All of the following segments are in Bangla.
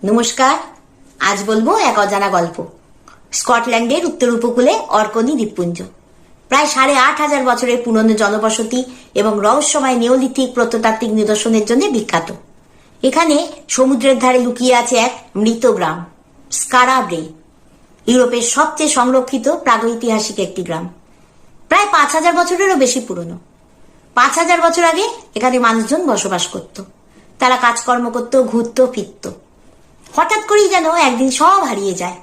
নমস্কার। আজ বলবো এক অজানা গল্প। স্কটল্যান্ডের উত্তর উপকূলে অর্কনি দ্বীপপুঞ্জ প্রায় 8,500 বছরের পুরনো জনবসতি এবং রহস্যময় নিওলিথিক প্রত্নতাত্ত্বিক নিদর্শনের জন্য বিখ্যাত। এখানে সমুদ্রের ধারে লুকিয়ে আছে এক মৃত গ্রাম, স্কারা বে। ইউরোপের সবচেয়ে সংরক্ষিত প্রাগৈতিহাসিক একটি গ্রাম, প্রায় 5,000 বছরেরও বেশি পুরনো। 5,000 বছর আগে এখানে মানুষজন বসবাস করত। তারা কাজকর্ম করত, ঘুরত, ফিরত। হঠাৎ করেই যেন একদিন সব হারিয়ে যায়।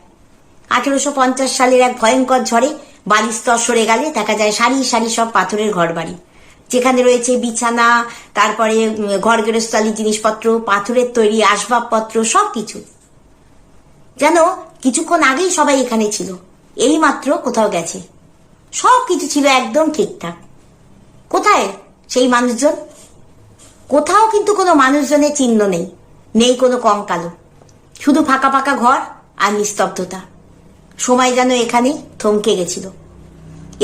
1850 সালের এক ভয়ঙ্কর ঝড়ে বালির স্তর সরে গেলে দেখা যায় সারি সারি সব পাথরের ঘর বাড়ি, যেখানে রয়েছে বিছানা, তারপরে ঘর গেরস্থালি জিনিসপত্র, পাথরের তৈরি আসবাবপত্র, সবকিছু। যেন কিছুক্ষণ আগেই সবাই এখানে ছিল, এই মাত্র কোথাও গেছে। সবকিছু ছিল একদম ঠিকঠাক। কোথায় সেই মানুষজন? কোথাও কিন্তু কোনো মানুষজনের চিহ্ন নেই, নেই কোনো কঙ্কালও। শুধু ফাঁকা ফাঁকা ঘর আর নিস্তব্ধতা। সময় যেন এখানে থমকে গেছিল।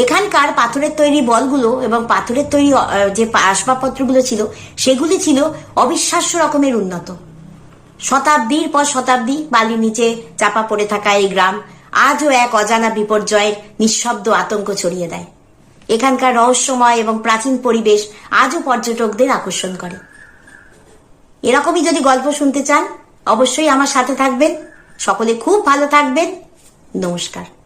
এখানকার পাথরের তৈরি বলগুলো এবং পাথরের তৈরি যে আসবাবপত্রগুলো ছিল, সেগুলি ছিল অবিশ্বাস্য রকমের উন্নত। শতাব্দীর পর শতাব্দী বালির নিচে চাপা পড়ে থাকা এই গ্রাম আজও এক অজানা বিপর্যয়ের নিঃশব্দ আতঙ্ক ছড়িয়ে দেয়। এখানকার রহস্যময় এবং প্রাচীন পরিবেশ আজও পর্যটকদের আকর্ষণ করে। এরকমই যদি গল্প শুনতে চান, অবশ্যই আমার সাথে থাকবেন। সকলে খুব ভালো থাকবেন। নমস্কার।